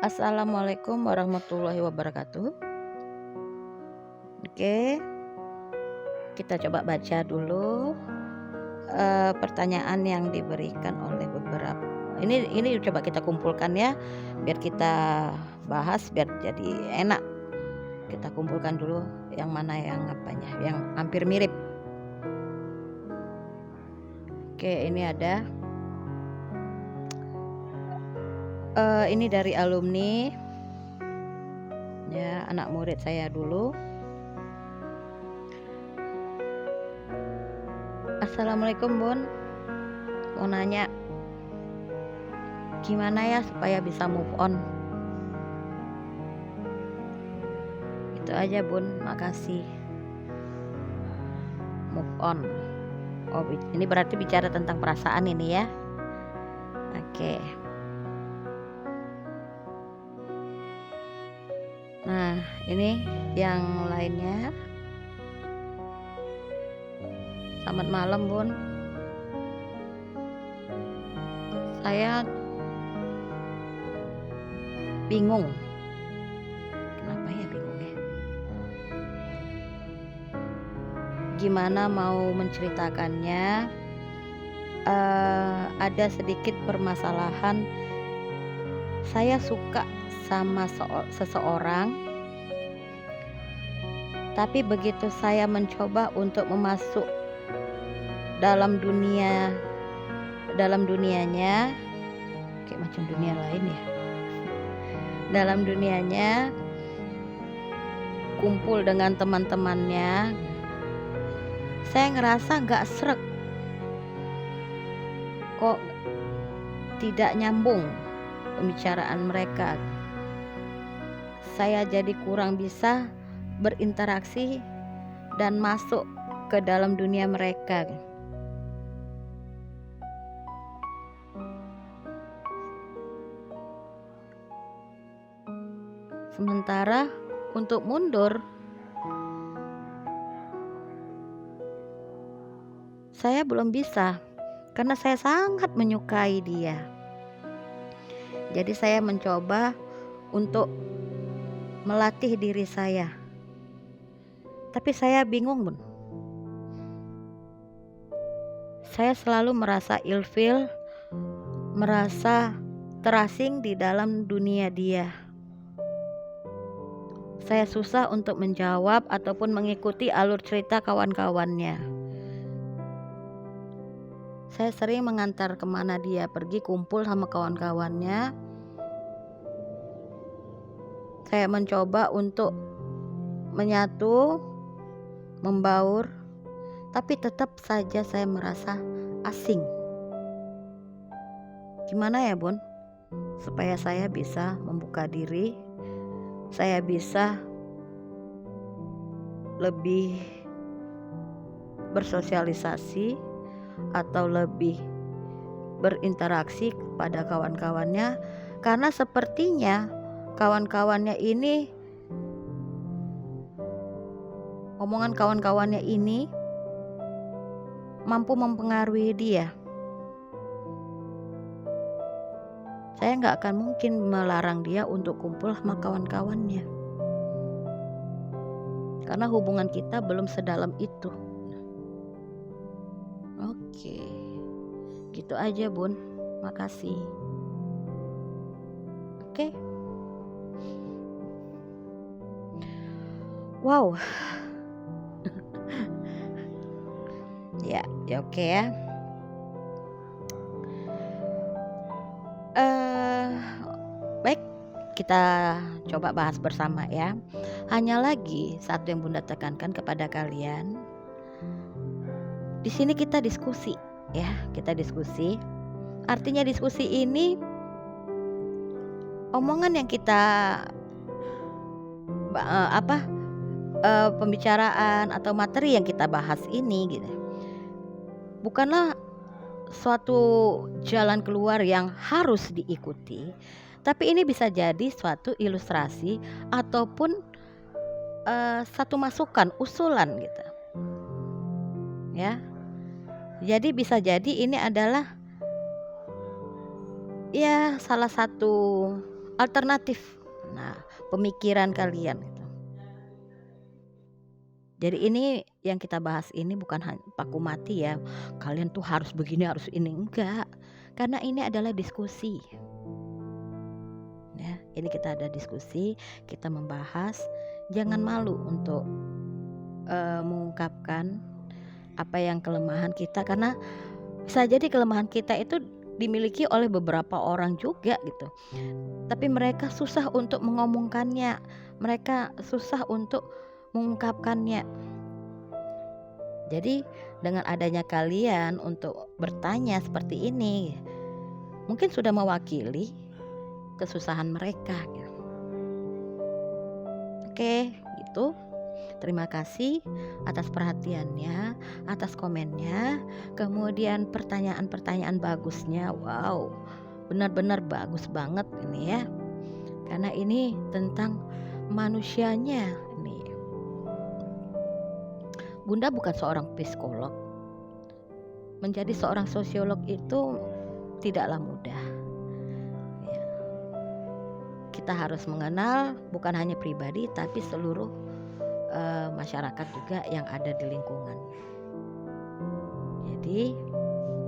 Assalamualaikum warahmatullahi wabarakatuh. Oke, kita coba baca dulu, pertanyaan yang diberikan oleh beberapa ini coba kita kumpulkan ya, biar kita bahas biar jadi enak. Kita kumpulkan dulu yang mana yang apanya, yang hampir mirip. Oke, ini ada, ini dari alumni, ya anak murid saya dulu. Assalamualaikum Bun, mau nanya gimana ya supaya bisa move on? Itu aja Bun, makasih. Move on. Oh, ini berarti bicara tentang perasaan ini ya. Oke. Nah, ini yang lainnya. Selamat malam, Bun. Saya bingung. Kenapa ya bingung ya? Gimana mau menceritakannya? Ada sedikit permasalahan. Saya suka sama seseorang, tapi begitu saya mencoba untuk masuk dalam dunianya, kayak macam dunia lain ya. Dalam dunianya, kumpul dengan teman-temannya, saya ngerasa nggak sreg. Kok tidak nyambung pembicaraan mereka. Saya jadi kurang bisa berinteraksi dan masuk ke dalam dunia mereka. Sementara untuk mundur, saya belum bisa karena saya sangat menyukai dia. Jadi saya mencoba untuk melatih diri saya. Tapi saya bingung, Bun. Saya selalu merasa ilfil, merasa terasing di dalam dunia dia. Saya susah untuk menjawab ataupun mengikuti alur cerita kawan-kawannya. Saya sering mengantar kemana dia pergi kumpul sama kawan-kawannya. Saya mencoba untuk menyatu, membaur, tapi tetap saja saya merasa asing. Gimana ya, Bun? Supaya saya bisa membuka diri, saya bisa lebih bersosialisasi atau lebih berinteraksi kepada kawan-kawannya, karena sepertinya kawan-kawannya ini, omongan kawan-kawannya ini mampu mempengaruhi dia. Saya nggak akan mungkin melarang dia untuk kumpul sama kawan-kawannya, karena hubungan kita belum sedalam itu. Oke, gitu aja Bun, makasih. Oke. Wow. Ya oke ya. Baik, kita coba bahas bersama ya. Hanya lagi satu yang Bunda tekankan kepada kalian. Di sini kita diskusi ya, kita diskusi. Artinya diskusi ini omongan yang kita pembicaraan atau materi yang kita bahas ini gitu. Bukanlah suatu jalan keluar yang harus diikuti, tapi ini bisa jadi suatu ilustrasi ataupun satu masukan, usulan gitu. Ya. Jadi bisa jadi ini adalah ya salah satu alternatif. Nah, pemikiran kalian gitu. Jadi ini yang kita bahas ini bukan paku mati ya. Kalian tuh harus begini, harus ini, enggak. Karena ini adalah diskusi. Ya, ini kita ada diskusi, kita membahas. Jangan malu untuk mengungkapkan apa yang kelemahan kita, karena bisa jadi kelemahan kita itu dimiliki oleh beberapa orang juga gitu. Tapi mereka susah untuk mengomongkannya, mereka susah untuk mengungkapkannya. Jadi dengan adanya kalian untuk bertanya seperti ini, mungkin sudah mewakili kesusahan mereka gitu. Oke, gitu. Terima kasih atas perhatiannya, atas komennya, kemudian pertanyaan-pertanyaan bagusnya. Wow, benar-benar bagus banget ini ya. Karena ini tentang manusianya ini. Bunda bukan seorang psikolog. Menjadi seorang sosiolog itu tidaklah mudah. Ya. Kita harus mengenal bukan hanya pribadi tapi seluruh masyarakat juga yang ada di lingkungan. Jadi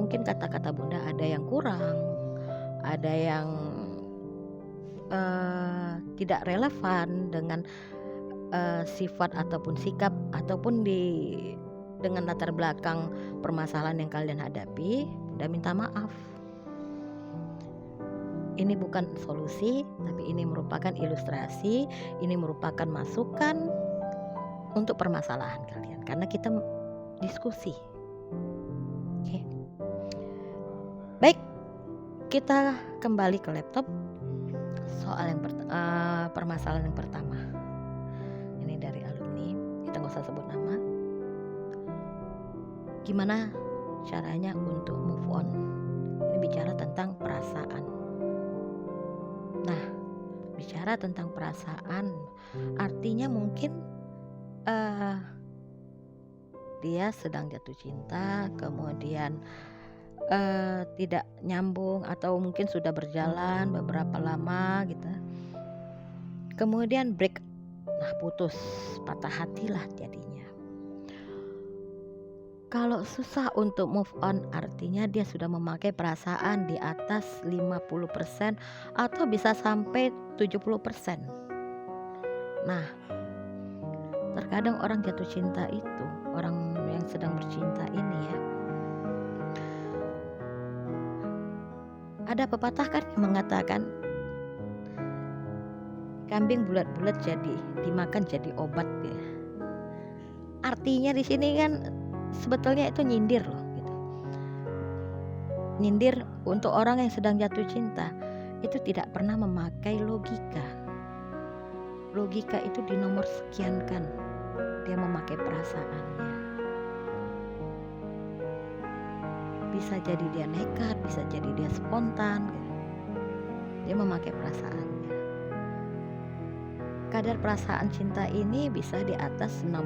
mungkin kata-kata Bunda ada yang kurang, ada yang tidak relevan dengan sifat ataupun sikap ataupun dengan latar belakang permasalahan yang kalian hadapi. Bunda minta maaf. Ini bukan solusi, tapi ini merupakan ilustrasi, ini merupakan masukan untuk permasalahan kalian, karena kita diskusi. Oke. Baik, kita kembali ke laptop. Soal yang permasalahan yang pertama. Ini dari alumni, kita nggak usah sebut nama. Gimana caranya untuk move on? Ini bicara tentang perasaan. Nah, bicara tentang perasaan, artinya mungkin dia sedang jatuh cinta, kemudian tidak nyambung atau mungkin sudah berjalan beberapa lama gitu. Kemudian break, nah putus, patah hatilah jadinya. Kalau susah untuk move on artinya dia sudah memakai perasaan di atas 50% atau bisa sampai 70%. Nah, terkadang orang jatuh cinta itu, orang yang sedang bercinta ini ya, ada pepatah kan yang mengatakan kambing bulat-bulat jadi dimakan jadi obat ya. Artinya di sini kan sebetulnya itu nyindir loh gitu. Nyindir untuk orang yang sedang jatuh cinta itu tidak pernah memakai logika. Logika itu dinomor sekiankan. Dia memakai perasaannya. Bisa jadi dia nekat, bisa jadi dia spontan gitu. Dia memakai perasaannya. Kadar perasaan cinta ini bisa di atas 60%.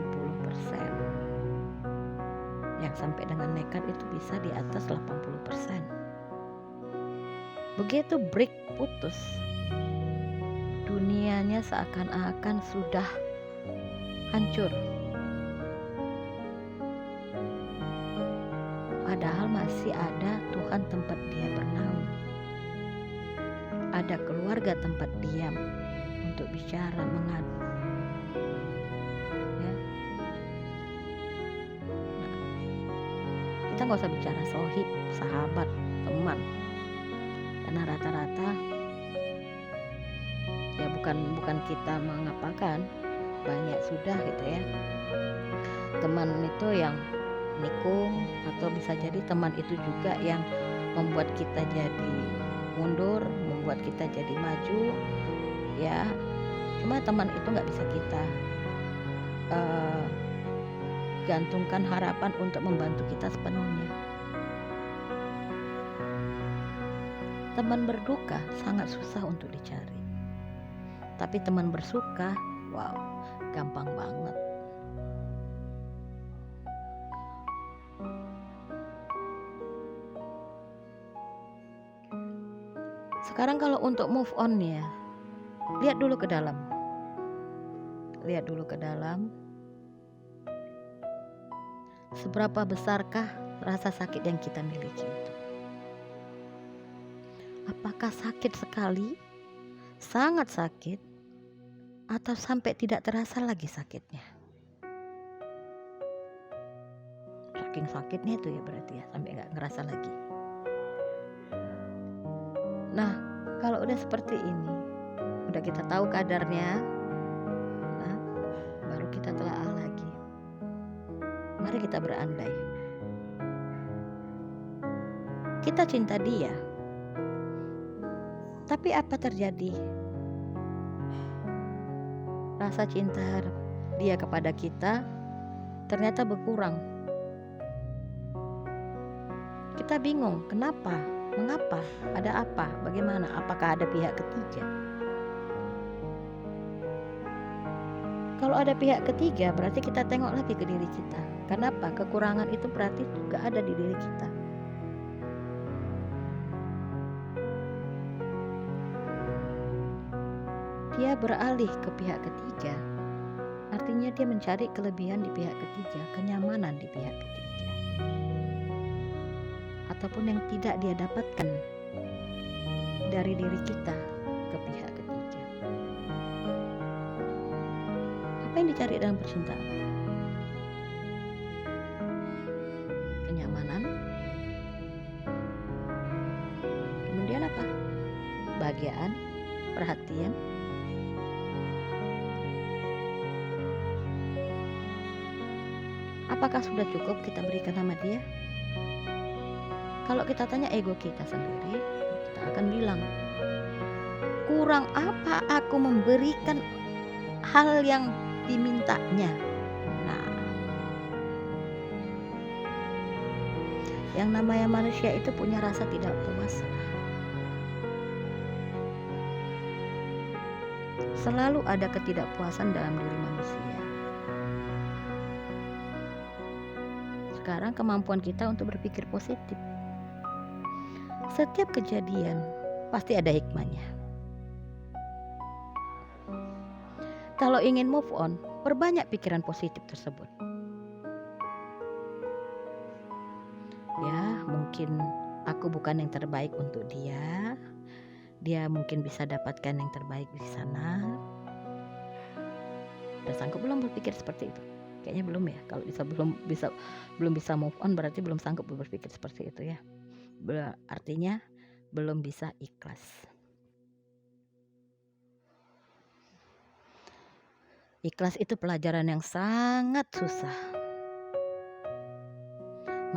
Yang sampai dengan nekat itu bisa di atas 80%. Begitu break, putus, dunianya seakan-akan sudah hancur. Padahal masih ada Tuhan tempat dia bernaung. Ada keluarga tempat diam untuk bicara, mengadu. Ya. Nah, kita nggak usah bicara sohib, sahabat, teman, karena rata-rata ya bukan kita mengapakan, banyak sudah gitu ya. Teman itu yang nikung, atau bisa jadi teman itu juga yang membuat kita jadi mundur, membuat kita jadi maju ya. Cuma teman itu nggak bisa kita gantungkan harapan untuk membantu kita sepenuhnya. Teman berduka sangat susah untuk dicari, tapi teman bersuka, wow, gampang banget. Sekarang kalau untuk move on ya, Lihat dulu ke dalam. Lihat dulu ke dalam. Seberapa besarkah rasa sakit yang kita miliki itu? Apakah sakit sekali, sangat sakit, atau sampai tidak terasa lagi sakitnya? Saking sakitnya itu ya berarti ya, sampai gak ngerasa lagi. Nah, kalau udah seperti ini, udah kita tahu kadarnya, nah, baru kita telaah lagi. Mari kita berandai. Kita cinta dia. Tapi apa terjadi? Rasa cinta dia kepada kita ternyata berkurang. Kita bingung, kenapa? Mengapa? Ada apa? Bagaimana? Apakah ada pihak ketiga? Kalau ada pihak ketiga, berarti kita tengok lagi ke diri kita. Kenapa? Kekurangan itu berarti juga ada di diri kita. Dia beralih ke pihak ketiga, artinya dia mencari kelebihan di pihak ketiga, kenyamanan di pihak ketiga, ataupun yang tidak dia dapatkan dari diri kita ke pihak ketiga. Apa yang dicari dalam percintaan? Kenyamanan. Kemudian apa? Kebahagiaan, perhatian. Apakah sudah cukup kita berikan sama dia? Kalau kita tanya ego kita sendiri, kita akan bilang, kurang apa aku memberikan hal yang dimintanya? Nah, yang namanya manusia itu punya rasa tidak puas. Selalu ada ketidakpuasan dalam diri manusia. Sekarang kemampuan kita untuk berpikir positif. Setiap kejadian pasti ada hikmahnya. Kalau ingin move on, perbanyak pikiran positif tersebut. Ya, mungkin aku bukan yang terbaik untuk dia. Dia mungkin bisa dapatkan yang terbaik di sana. Udah sanggup belum berpikir seperti itu? Kayaknya belum ya. Kalau belum bisa move on, berarti belum sanggup berpikir seperti itu ya. Artinya belum bisa ikhlas. Ikhlas itu pelajaran yang sangat susah.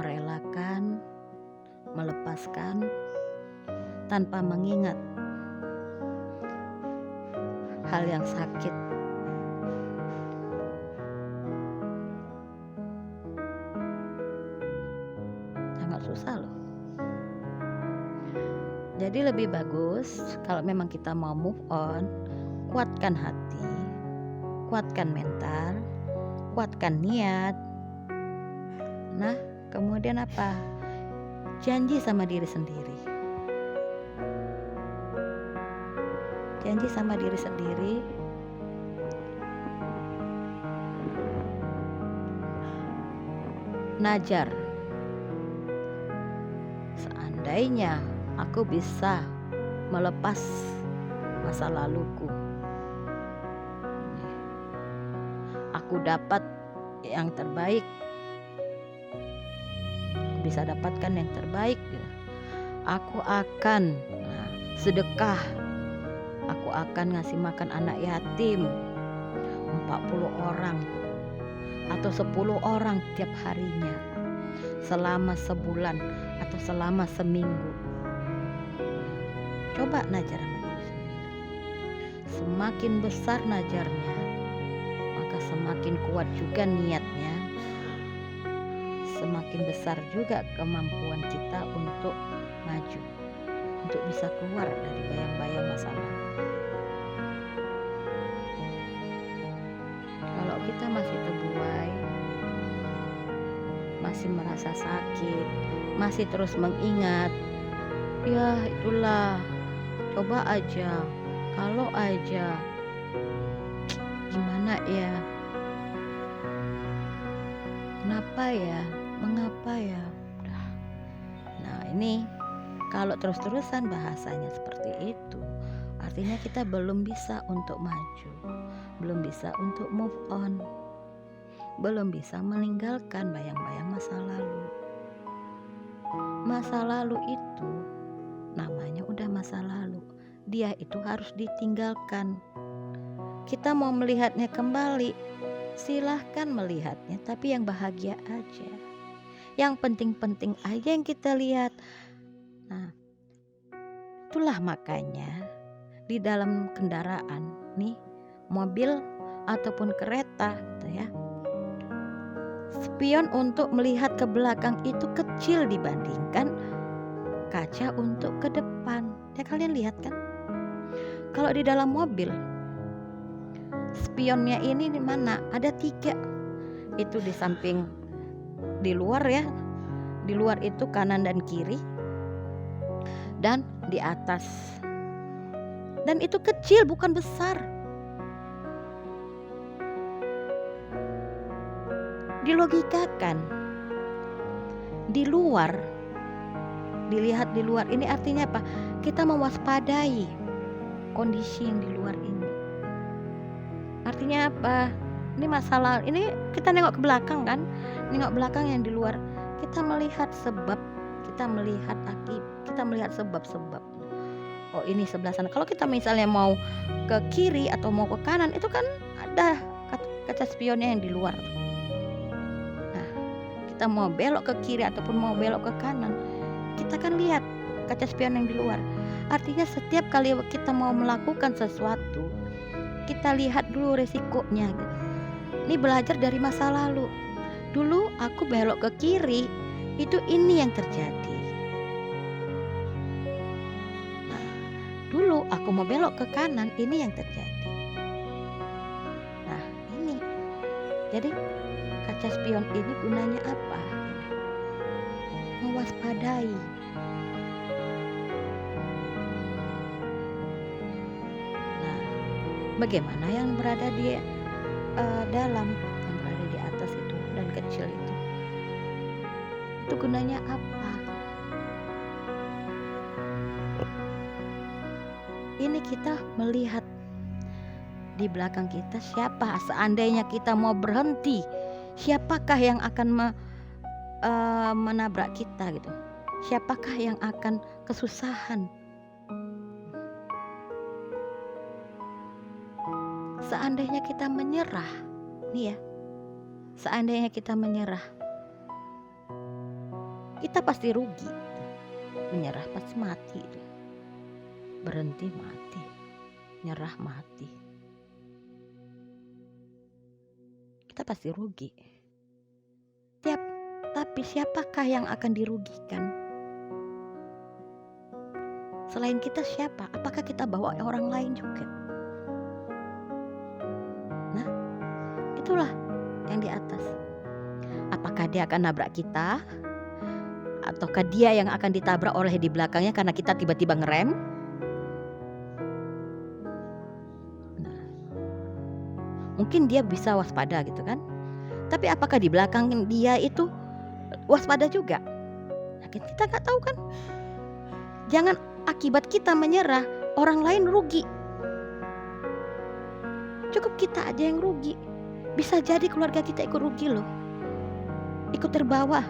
Merelakan, melepaskan tanpa mengingat hal yang sakit. Sangat susah loh. Jadi lebih bagus kalau memang kita mau move on, kuatkan hati, kuatkan mental, kuatkan niat. Nah, kemudian apa? Janji sama diri sendiri. Janji sama diri sendiri. Najar. Seandainya aku bisa melepas masa laluku, aku dapat yang terbaik, aku bisa dapatkan yang terbaik, aku akan sedekah, aku akan ngasih makan anak yatim 40 orang atau 10 orang tiap harinya selama sebulan atau selama seminggu. Coba najar sama diri sendiri. Semakin besar najarnya, maka semakin kuat juga niatnya. Semakin besar juga kemampuan kita untuk maju, untuk bisa keluar dari bayang-bayang masa lalu. Kalau kita masih terbuai, masih merasa sakit, masih terus mengingat, ya itulah, coba aja Kalau aja gimana ya? Kenapa ya? Mengapa ya? Nah, ini kalau terus-terusan bahasanya seperti itu, artinya kita belum bisa untuk maju, belum bisa untuk move on, belum bisa meninggalkan bayang-bayang masa lalu. Masa lalu itu namanya udah masa lalu. Dia itu harus ditinggalkan. Kita mau melihatnya kembali, silahkan melihatnya, tapi yang bahagia aja. Yang penting-penting aja yang kita lihat. Nah, itulah makanya di dalam kendaraan nih, mobil ataupun kereta gitu ya, spion untuk melihat ke belakang itu kecil dibandingkan kaca untuk ke depan. Ya kalian lihat kan? Kalau di dalam mobil, spionnya ini di mana? Ada 3. Itu di samping, di luar ya. Di luar itu kanan dan kiri, dan di atas. Dan itu kecil, bukan besar. Dilogikakan. Di luar, dilihat di luar ini artinya apa? Kita mewaspadai kondisi yang di luar ini. Artinya apa? Ini masalah, ini kita nengok ke belakang kan? Nengok belakang yang di luar, kita melihat sebab, kita melihat akibat, kita melihat sebab-sebab. Oh, ini sebelah sana. Kalau kita misalnya mau ke kiri atau mau ke kanan, itu kan ada kaca spionnya yang di luar. Nah, kita mau belok ke kiri ataupun mau belok ke kanan, kita kan lihat kaca spion yang di luar. Artinya setiap kali kita mau melakukan sesuatu, kita lihat dulu resikonya gitu. Ini belajar dari masa lalu. Dulu aku belok ke kiri, itu ini yang terjadi. Nah, dulu aku mau belok ke kanan, ini yang terjadi. Nah, ini. Jadi kaca spion ini gunanya apa? Mewaspadai. Nah, bagaimana yang berada di dalam, yang berada di atas itu dan kecil itu gunanya apa? Ini kita melihat di belakang kita siapa. Seandainya kita mau berhenti, siapakah yang akan menabrak kita gitu? Siapakah yang akan kesusahan? Seandainya kita menyerah, nih ya, seandainya kita menyerah, kita pasti rugi. Menyerah pasti mati, berhenti mati, nyerah mati. Kita pasti rugi. Tapi siapakah yang akan dirugikan? Selain kita siapa? Apakah kita bawa orang lain juga? Nah, itulah yang di atas. Apakah dia akan nabrak kita? Ataukah dia yang akan ditabrak oleh di belakangnya karena kita tiba-tiba ngerem? Nah, mungkin dia bisa waspada gitu kan? Tapi apakah di belakang dia itu waspada juga? Nah, kita nggak tahu kan? Jangan akibat kita menyerah, orang lain rugi. Cukup kita aja yang rugi. Bisa jadi keluarga kita ikut rugi loh, ikut terbawa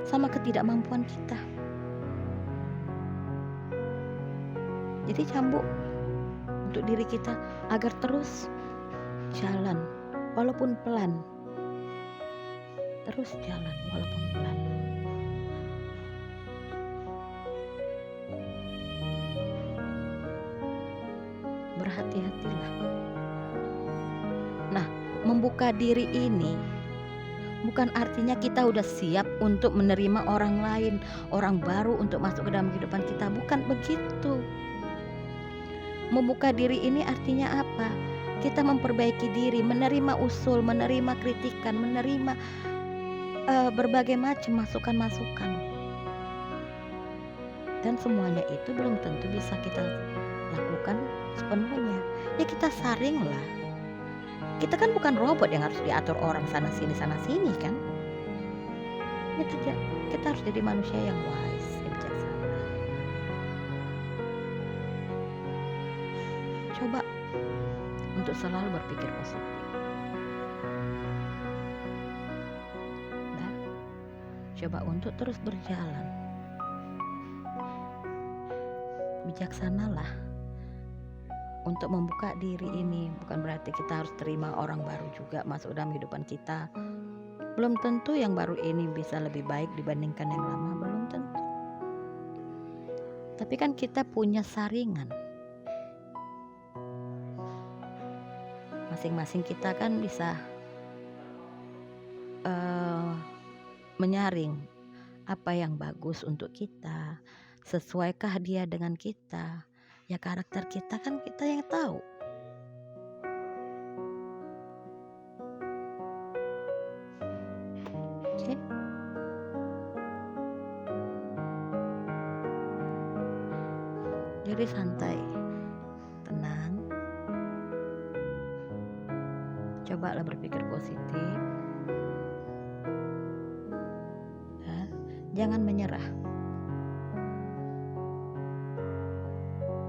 sama ketidakmampuan kita. Jadi cambuk untuk diri kita agar terus jalan walaupun pelan. Terus jalan walaupun pelan. Berhati-hatilah. Nah, membuka diri ini bukan artinya kita udah siap untuk menerima orang lain, orang baru untuk masuk ke dalam kehidupan kita. Bukan begitu. Membuka diri ini artinya apa? Kita memperbaiki diri, menerima usul, menerima kritikan, menerima berbagai macam masukan-masukan. Dan semuanya itu belum tentu bisa kita lakukan sepenuhnya. Ya kita saring lah. Kita kan bukan robot yang harus diatur orang sana sini kan. Kita harus jadi manusia yang wise, yang bijaksana. Coba untuk selalu berpikir positif. Nah, coba untuk terus berjalan. Bijaksanalah untuk membuka diri ini. Bukan berarti kita harus terima orang baru juga masuk dalam kehidupan kita. Belum tentu yang baru ini bisa lebih baik dibandingkan yang lama, belum tentu. Tapi kan kita punya saringan. Masing-masing kita kan bisa menyaring apa yang bagus untuk kita, sesuaikah dia dengan kita. Ya karakter kita kan kita yang tahu. Oke. Jadi santai, tenang. Cobalah berpikir positif. Ya, jangan menyerah.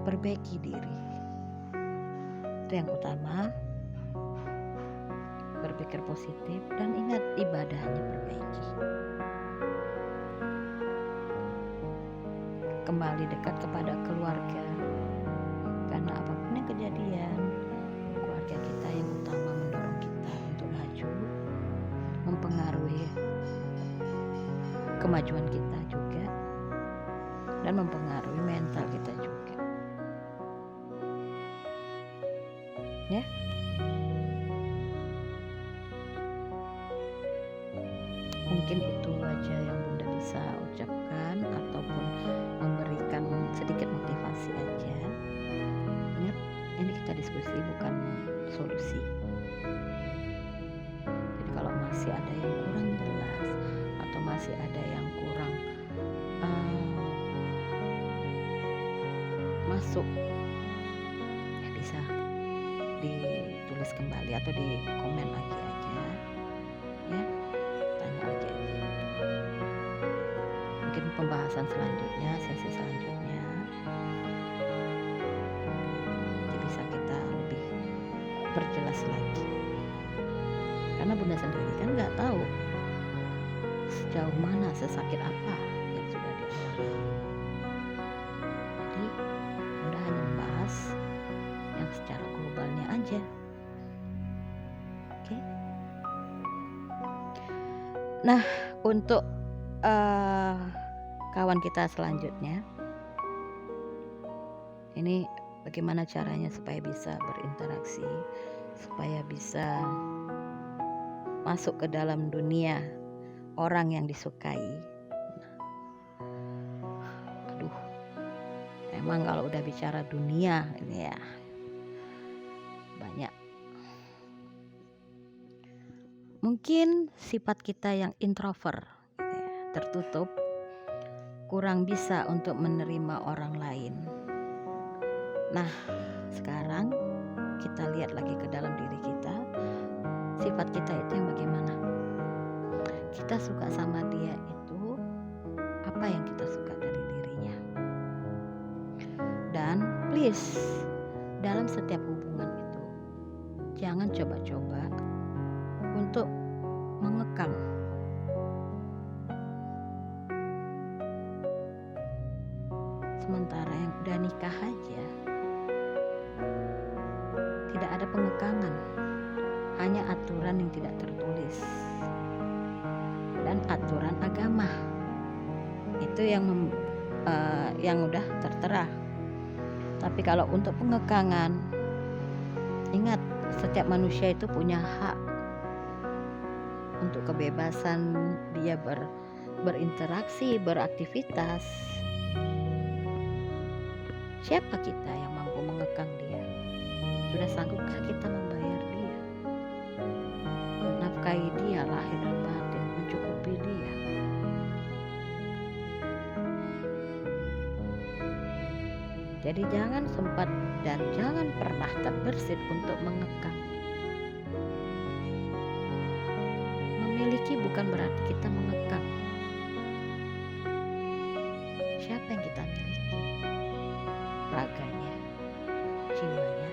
Perbaiki diri. Itu yang utama. Berpikir positif dan ingat ibadahnya perbaiki. Kembali dekat kepada keluarga. Karena apapun yang kejadian, keluarga kita yang utama mendorong kita untuk maju, mempengaruhi kemajuan kita juga, dan mempengaruhi mental kita juga. Ya. Mungkin itu aja yang Bunda bisa ucapkan ataupun memberikan sedikit motivasi aja. Ingat, ini kita diskusi bukan solusi. Jadi kalau masih ada yang kurang jelas atau masih ada yang kurang masuk, ya bisa ditulis kembali atau di komen lagi aja, ya. Tanya lagi aja. Mungkin pembahasan selanjutnya, sesi selanjutnya, jadi bisa kita lebih perjelas lagi. Karena Bunda sendiri kan nggak tahu sejauh mana, sesakit apa yang sudah dialami. Jadi Bunda hanya membahas yang secara globalnya aja. Oke. Nah, untuk kawan kita selanjutnya, ini bagaimana caranya supaya bisa berinteraksi, supaya bisa masuk ke dalam dunia orang yang disukai. Aduh, emang kalau udah bicara dunia ini ya banyak. Mungkin sifat kita yang introvert, tertutup, kurang bisa untuk menerima orang lain. Nah, sekarang kita lihat lagi ke dalam diri kita. Sifat kita itu yang bagaimana? Kita suka sama dia itu apa yang kita suka dari dirinya. Dan please, dalam setiap hubungan itu jangan coba-coba untuk mengekang. Sementara yang udah nikah aja tidak ada pengekangan, hanya aturan yang tidak tertulis dan aturan agama itu yang udah tertera. Tapi kalau untuk pengekangan, ingat, setiap manusia itu punya hak untuk kebebasan dia berinteraksi, beraktivitas. Siapa kita yang mampu mengekang dia? Sudah sanggupkah kita membayar dia, menafkahi dia lahir dan batin, mencukupi dia? Jadi jangan sempat dan jangan pernah terbersit untuk mengekang. Memiliki bukan berarti kita mengekang. Siapa yang kita miliki? Raganya, jiwanya,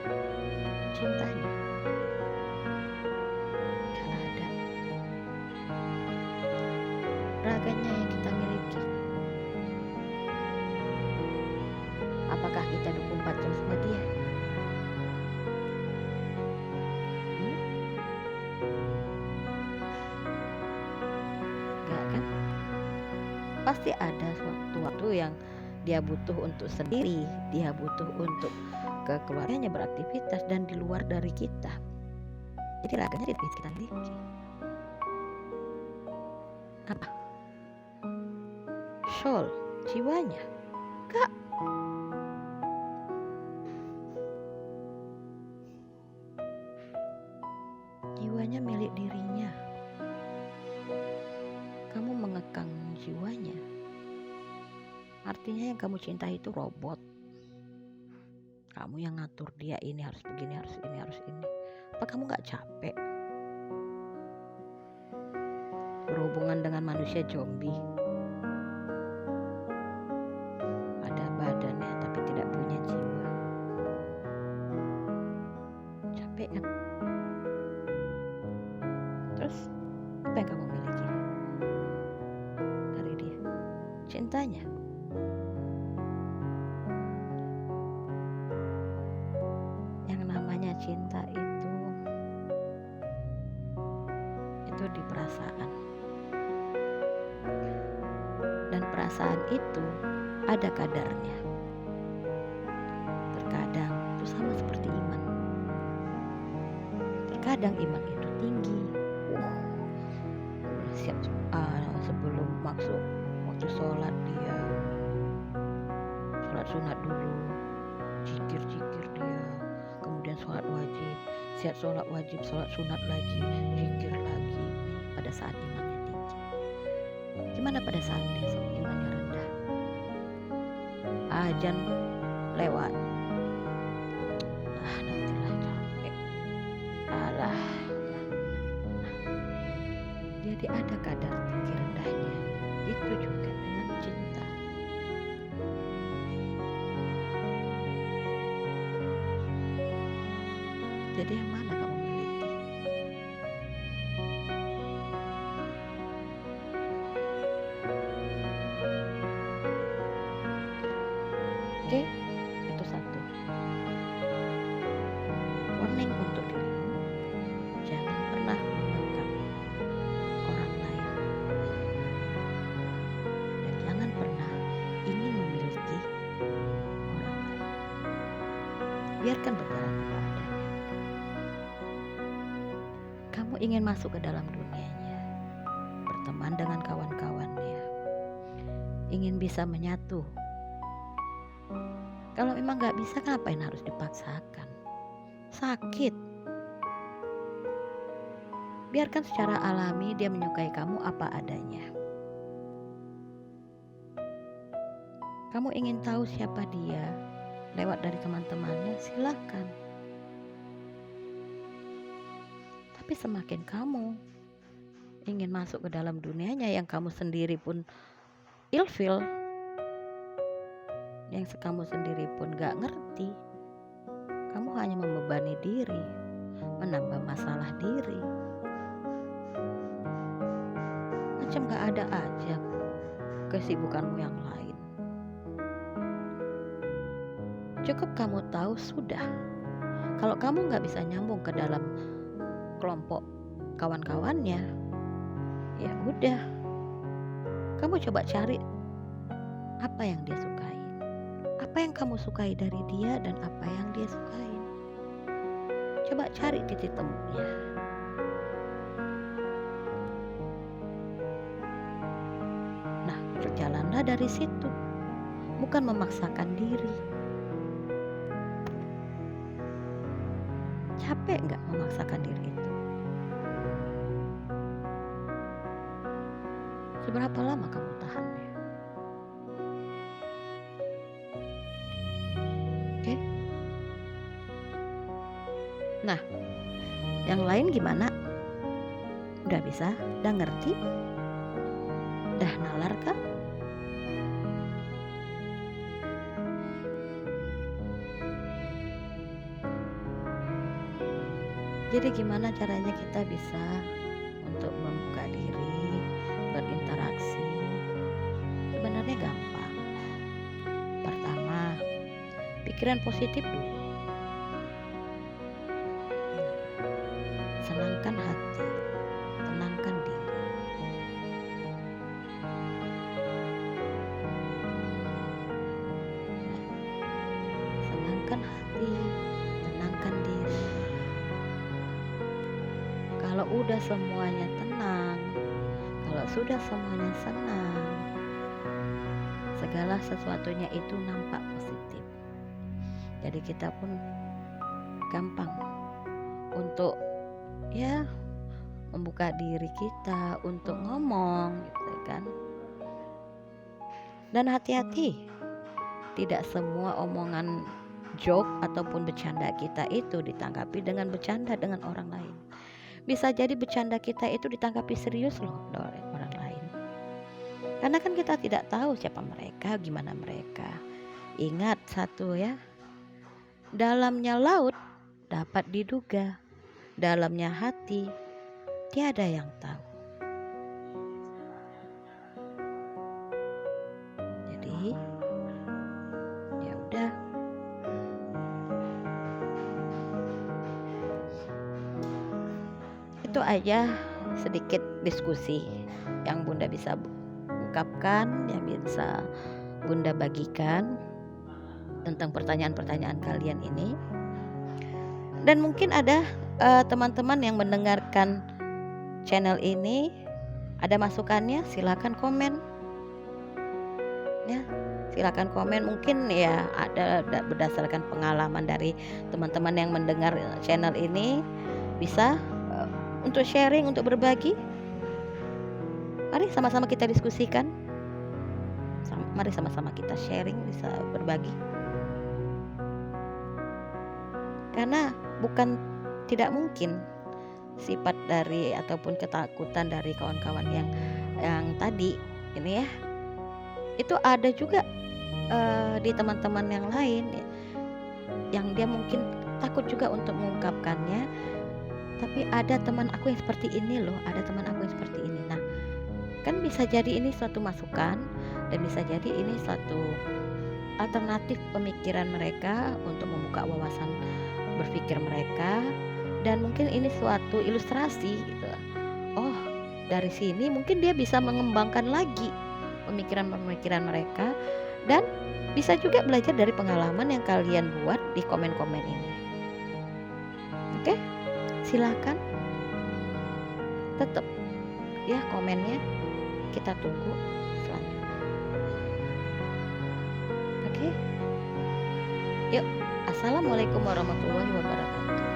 cintanya. Gak ada. Raganya yang kita miliki. Apakah kita 24 jam sama dia? Enggak kan? Pasti ada suatu waktu yang dia butuh untuk sendiri, dia butuh untuk ke keluarganya beraktivitas dan di luar dari kita. Jadi raganya tidak bisa kita miliki. Apa? Soul, jiwanya. Enggak. Jiwanya milik dirinya. Kamu mengekang jiwanya. Artinya yang kamu cintai itu robot. Kamu yang ngatur dia, ini harus begini, harus ini, harus ini. Apa kamu gak capek berhubungan dengan manusia zombie? Ada badannya tapi tidak punya jiwa. Capek kan? Terus apa yang kamu miliki dari dia? Cintanya. Yang namanya cinta itu di perasaan. Dan perasaan itu ada kadarnya. Terkadang itu sama seperti iman. Terkadang iman itu tinggi. Sebelum masuk waktu sholat dia sholat sunat dulu, zikir dia, kemudian sholat wajib, siap sholat wajib, sholat sunat lagi, zikir lagi. Pada saat imannya tinggi. Gimana pada saat dia imannya rendah? Azan lewat, nantilah capek, alah. Jadi ada kadar tinggi rendahnya. Itu juga dengan cinta. Jadi yang mana kamu miliki? Oke, itu satu. Warning untuk dirimu. Jangan pernah mengekang orang lain. Dan jangan pernah ingin memiliki orang lain. Biarkan berjalan apa adanya. Kamu ingin masuk ke dalam dunianya, berteman dengan kawan-kawannya, ingin bisa menyatu. Kalau memang gak bisa, ngapain harus dipaksakan? Sakit. Biarkan secara alami dia menyukai kamu apa adanya. Kamu ingin tahu siapa dia lewat dari teman-temannya, silakan. Tapi semakin kamu ingin masuk ke dalam dunianya yang kamu sendiri pun ilfil, yang kamu sendiri pun gak ngerti, kamu hanya membebani diri, menambah masalah diri. Macam gak ada aja kesibukanmu yang lain. Cukup kamu tahu sudah. Kalau kamu gak bisa nyambung ke dalam kelompok kawan-kawannya, ya udah. Kamu coba cari apa yang dia sukai. Apa yang kamu sukai dari dia dan apa yang dia sukai. Coba cari titik temunya. Nah, berjalanlah dari situ. Bukan memaksakan diri. Capek gak memaksakan diri itu? Seberapa lama kamu tahannya? Nah, yang lain gimana? Udah bisa? Udah ngerti? Udah nalar kah? Jadi gimana caranya kita bisa untuk membuka diri, berinteraksi? Sebenarnya gampang. Pertama, pikiran positif dulu. Senangkan hati, tenangkan diri. Senangkan hati, tenangkan diri. Kalau udah semuanya tenang, kalau sudah semuanya senang, segala sesuatunya itu nampak positif. Jadi kita pun gampang untuk ya membuka diri kita untuk ngomong gitu kan. Dan hati-hati, tidak semua omongan joke ataupun bercanda kita itu ditanggapi dengan bercanda dengan orang lain. Bisa jadi bercanda kita itu ditanggapi serius loh oleh orang lain. Karena kan kita tidak tahu siapa mereka, gimana mereka. Ingat satu ya, dalamnya laut dapat diduga, dalamnya hati tiada yang tahu. Jadi ya udah, itu aja sedikit diskusi yang Bunda bisa ungkapkan, yang bisa Bunda bagikan tentang pertanyaan-pertanyaan kalian ini. Dan mungkin ada teman-teman yang mendengarkan channel ini ada masukannya, silakan komen ya, silakan komen. Mungkin ya ada berdasarkan pengalaman dari teman-teman yang mendengar channel ini, bisa untuk sharing, untuk berbagi. Mari sama-sama kita diskusikan, mari sama-sama kita sharing, bisa berbagi. Karena bukan tidak mungkin sifat dari ataupun ketakutan dari kawan-kawan yang tadi ini ya, itu ada juga di teman-teman yang lain ya, yang dia mungkin takut juga untuk mengungkapkannya. Tapi ada teman aku yang seperti ini loh, ada teman aku yang seperti ini. Nah, kan bisa jadi ini suatu masukan, dan bisa jadi ini suatu alternatif pemikiran mereka untuk membuka wawasan berpikir mereka. Dan mungkin ini suatu ilustrasi gitu. Oh, dari sini mungkin dia bisa mengembangkan lagi pemikiran-pemikiran mereka, dan bisa juga belajar dari pengalaman yang kalian buat di komen-komen ini. Oke? Silakan tetap ya komennya, kita tunggu selanjutnya. Oke, yuk, assalamualaikum warahmatullahi wabarakatuh.